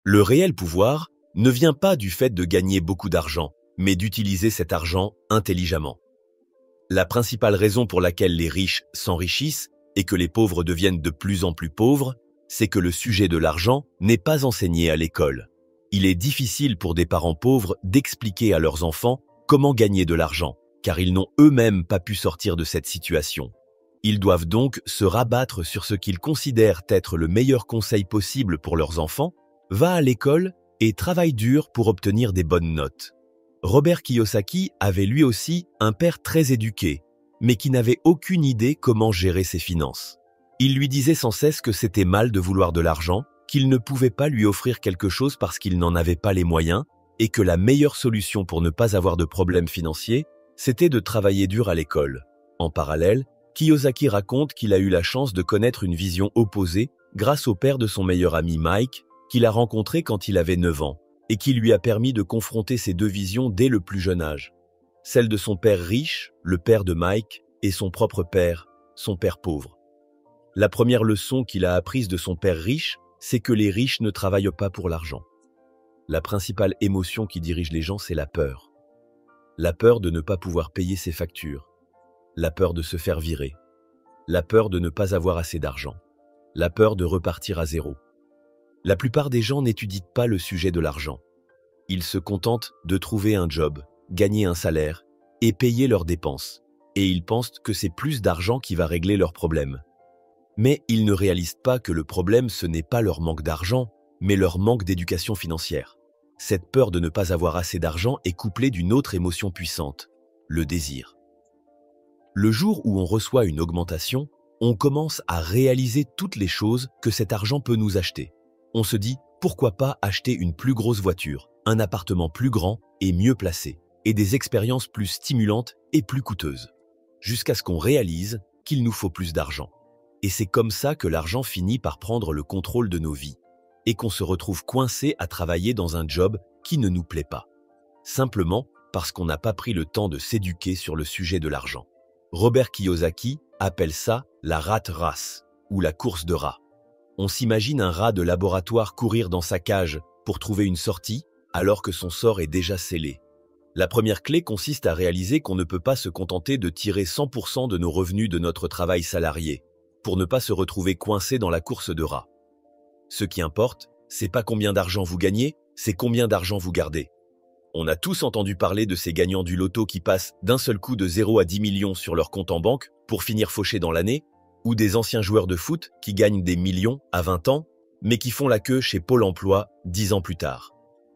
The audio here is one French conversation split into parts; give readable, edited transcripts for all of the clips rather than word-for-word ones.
Le réel pouvoir ne vient pas du fait de gagner beaucoup d'argent, mais d'utiliser cet argent intelligemment. La principale raison pour laquelle les riches s'enrichissent et que les pauvres deviennent de plus en plus pauvres, c'est que le sujet de l'argent n'est pas enseigné à l'école. Il est difficile pour des parents pauvres d'expliquer à leurs enfants comment gagner de l'argent, car ils n'ont eux-mêmes pas pu sortir de cette situation. Ils doivent donc se rabattre sur ce qu'ils considèrent être le meilleur conseil possible pour leurs enfants, va à l'école et travaille dur pour obtenir des bonnes notes. Robert Kiyosaki avait lui aussi un père très éduqué, mais qui n'avait aucune idée comment gérer ses finances. Il lui disait sans cesse que c'était mal de vouloir de l'argent, qu'il ne pouvait pas lui offrir quelque chose parce qu'il n'en avait pas les moyens, et que la meilleure solution pour ne pas avoir de problèmes financiers, c'était de travailler dur à l'école. En parallèle, Kiyosaki raconte qu'il a eu la chance de connaître une vision opposée grâce au père de son meilleur ami Mike, qu'il a rencontré quand il avait 9 ans, et qui lui a permis de confronter ces deux visions dès le plus jeune âge. Celle de son père riche, le père de Mike, et son propre père, son père pauvre. La première leçon qu'il a apprise de son père riche, c'est que les riches ne travaillent pas pour l'argent. La principale émotion qui dirige les gens, c'est la peur. La peur de ne pas pouvoir payer ses factures. La peur de se faire virer. La peur de ne pas avoir assez d'argent. La peur de repartir à zéro. La plupart des gens n'étudient pas le sujet de l'argent. Ils se contentent de trouver un job, gagner un salaire et payer leurs dépenses. Et ils pensent que c'est plus d'argent qui va régler leurs problèmes. Mais ils ne réalisent pas que le problème, ce n'est pas leur manque d'argent, mais leur manque d'éducation financière. Cette peur de ne pas avoir assez d'argent est couplée d'une autre émotion puissante, le désir. Le jour où on reçoit une augmentation, on commence à réaliser toutes les choses que cet argent peut nous acheter. On se dit, pourquoi pas acheter une plus grosse voiture, un appartement plus grand et mieux placé, et des expériences plus stimulantes et plus coûteuses. Jusqu'à ce qu'on réalise qu'il nous faut plus d'argent. Et c'est comme ça que l'argent finit par prendre le contrôle de nos vies, et qu'on se retrouve coincé à travailler dans un job qui ne nous plaît pas. Simplement parce qu'on n'a pas pris le temps de s'éduquer sur le sujet de l'argent. Robert Kiyosaki appelle ça la rat race, ou la course de rats. On s'imagine un rat de laboratoire courir dans sa cage pour trouver une sortie, alors que son sort est déjà scellé. La première clé consiste à réaliser qu'on ne peut pas se contenter de tirer 100% de nos revenus de notre travail salarié, pour ne pas se retrouver coincé dans la course de rats. Ce qui importe, c'est pas combien d'argent vous gagnez, c'est combien d'argent vous gardez. On a tous entendu parler de ces gagnants du loto qui passent d'un seul coup de 0 à 10 millions sur leur compte en banque pour finir fauchés dans l'année, ou des anciens joueurs de foot qui gagnent des millions à 20 ans, mais qui font la queue chez Pôle emploi 10 ans plus tard.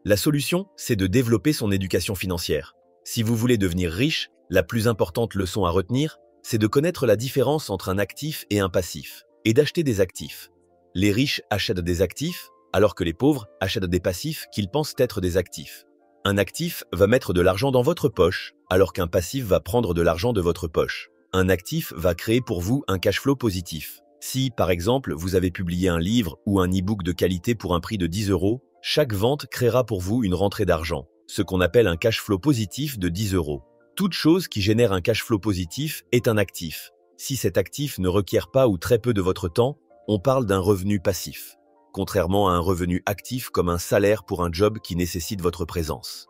La solution, c'est de développer son éducation financière. Si vous voulez devenir riche, la plus importante leçon à retenir, c'est de connaître la différence entre un actif et un passif, et d'acheter des actifs. Les riches achètent des actifs, alors que les pauvres achètent des passifs qu'ils pensent être des actifs. Un actif va mettre de l'argent dans votre poche, alors qu'un passif va prendre de l'argent de votre poche. Un actif va créer pour vous un cash flow positif. Si, par exemple, vous avez publié un livre ou un e-book de qualité pour un prix de 10 €, chaque vente créera pour vous une rentrée d'argent, ce qu'on appelle un cash flow positif de 10 €. Toute chose qui génère un cash flow positif est un actif. Si cet actif ne requiert pas ou très peu de votre temps, on parle d'un revenu passif, contrairement à un revenu actif comme un salaire pour un job qui nécessite votre présence.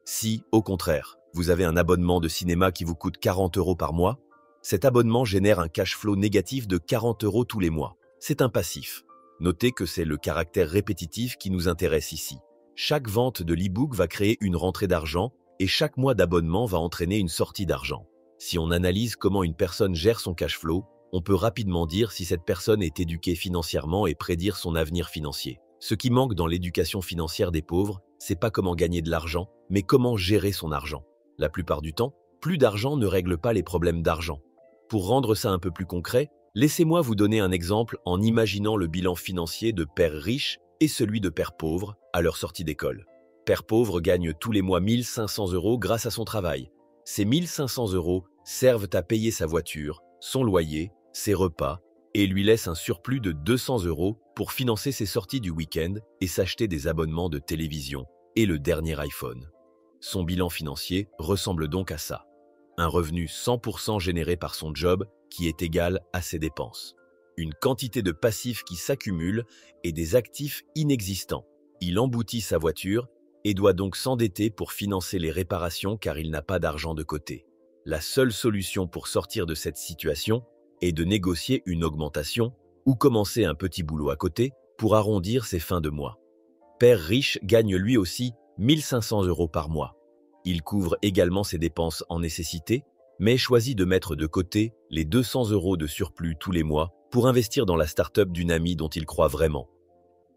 Si, au contraire, vous avez un abonnement de cinéma qui vous coûte 40 € par mois, cet abonnement génère un cash flow négatif de 40 € tous les mois. C'est un passif. Notez que c'est le caractère répétitif qui nous intéresse ici. Chaque vente de l'e-book va créer une rentrée d'argent et chaque mois d'abonnement va entraîner une sortie d'argent. Si on analyse comment une personne gère son cash flow, on peut rapidement dire si cette personne est éduquée financièrement et prédire son avenir financier. Ce qui manque dans l'éducation financière des pauvres, c'est pas comment gagner de l'argent, mais comment gérer son argent. La plupart du temps, plus d'argent ne règle pas les problèmes d'argent. Pour rendre ça un peu plus concret, laissez-moi vous donner un exemple en imaginant le bilan financier de père riche et celui de père pauvre à leur sortie d'école. Père pauvre gagne tous les mois 1 500 € grâce à son travail. Ces 1 500 € servent à payer sa voiture, son loyer, ses repas et lui laissent un surplus de 200 € pour financer ses sorties du week-end et s'acheter des abonnements de télévision et le dernier iPhone. Son bilan financier ressemble donc à ça. Un revenu 100% généré par son job qui est égal à ses dépenses. Une quantité de passifs qui s'accumulent et des actifs inexistants. Il emboutit sa voiture et doit donc s'endetter pour financer les réparations car il n'a pas d'argent de côté. La seule solution pour sortir de cette situation est de négocier une augmentation ou commencer un petit boulot à côté pour arrondir ses fins de mois. Père riche gagne lui aussi 1 500 € par mois. Il couvre également ses dépenses en nécessité, mais choisit de mettre de côté les 200 € de surplus tous les mois pour investir dans la start-up d'une amie dont il croit vraiment.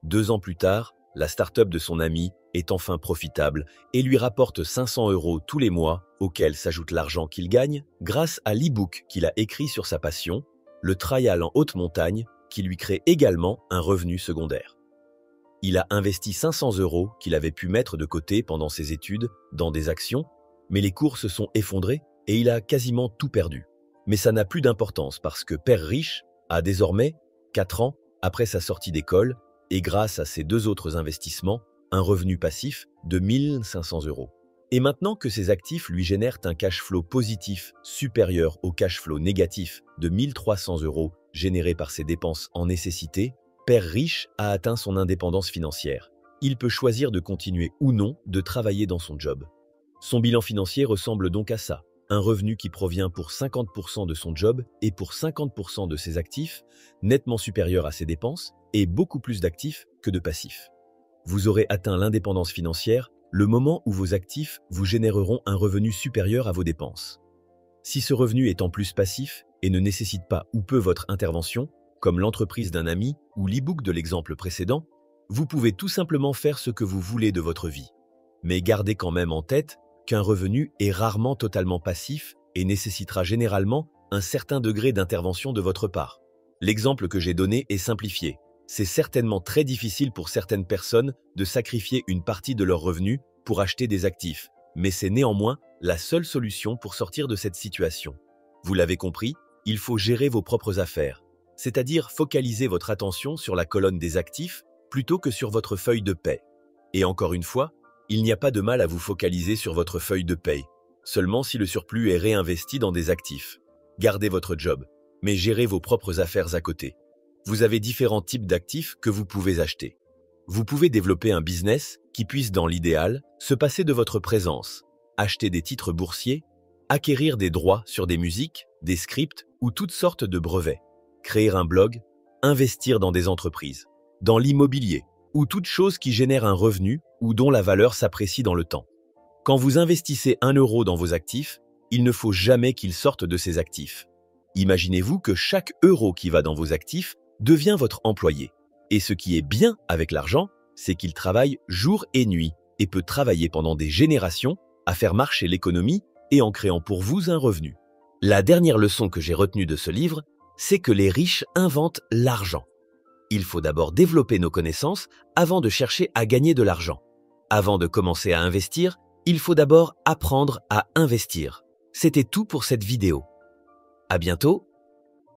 2 ans plus tard, la start-up de son ami est enfin profitable et lui rapporte 500 € tous les mois, auxquels s'ajoute l'argent qu'il gagne grâce à l'e-book qu'il a écrit sur sa passion, le trial en haute montagne, qui lui crée également un revenu secondaire. Il a investi 500 € qu'il avait pu mettre de côté pendant ses études dans des actions, mais les cours se sont effondrés et il a quasiment tout perdu. Mais ça n'a plus d'importance parce que Père riche a désormais, 4 ans après sa sortie d'école, et grâce à ses 2 autres investissements, un revenu passif de 1 500 €. Et maintenant que ses actifs lui génèrent un cash flow positif supérieur au cash flow négatif de 1 300 € généré par ses dépenses en nécessité, Père riche a atteint son indépendance financière. Il peut choisir de continuer ou non de travailler dans son job. Son bilan financier ressemble donc à ça. Un revenu qui provient pour 50% de son job et pour 50% de ses actifs, nettement supérieur à ses dépenses, et beaucoup plus d'actifs que de passifs. Vous aurez atteint l'indépendance financière le moment où vos actifs vous généreront un revenu supérieur à vos dépenses. Si ce revenu est en plus passif et ne nécessite pas ou peu votre intervention, comme l'entreprise d'un ami ou l'e-book de l'exemple précédent, vous pouvez tout simplement faire ce que vous voulez de votre vie. Mais gardez quand même en tête qu'un revenu est rarement totalement passif et nécessitera généralement un certain degré d'intervention de votre part. L'exemple que j'ai donné est simplifié. C'est certainement très difficile pour certaines personnes de sacrifier une partie de leurs revenus pour acheter des actifs, mais c'est néanmoins la seule solution pour sortir de cette situation. Vous l'avez compris, il faut gérer vos propres affaires, c'est-à-dire focaliser votre attention sur la colonne des actifs plutôt que sur votre feuille de paie. Et encore une fois, il n'y a pas de mal à vous focaliser sur votre feuille de paie, seulement si le surplus est réinvesti dans des actifs. Gardez votre job, mais gérez vos propres affaires à côté. Vous avez différents types d'actifs que vous pouvez acheter. Vous pouvez développer un business qui puisse, dans l'idéal, se passer de votre présence, acheter des titres boursiers, acquérir des droits sur des musiques, des scripts ou toutes sortes de brevets, créer un blog, investir dans des entreprises, dans l'immobilier ou toute chose qui génère un revenu ou dont la valeur s'apprécie dans le temps. Quand vous investissez 1 € dans vos actifs, il ne faut jamais qu'il sorte de ces actifs. Imaginez-vous que chaque euro qui va dans vos actifs devient votre employé. Et ce qui est bien avec l'argent, c'est qu'il travaille jour et nuit et peut travailler pendant des générations à faire marcher l'économie et en créant pour vous un revenu. La dernière leçon que j'ai retenue de ce livre, c'est que les riches inventent l'argent. Il faut d'abord développer nos connaissances avant de chercher à gagner de l'argent. Avant de commencer à investir, il faut d'abord apprendre à investir. C'était tout pour cette vidéo. À bientôt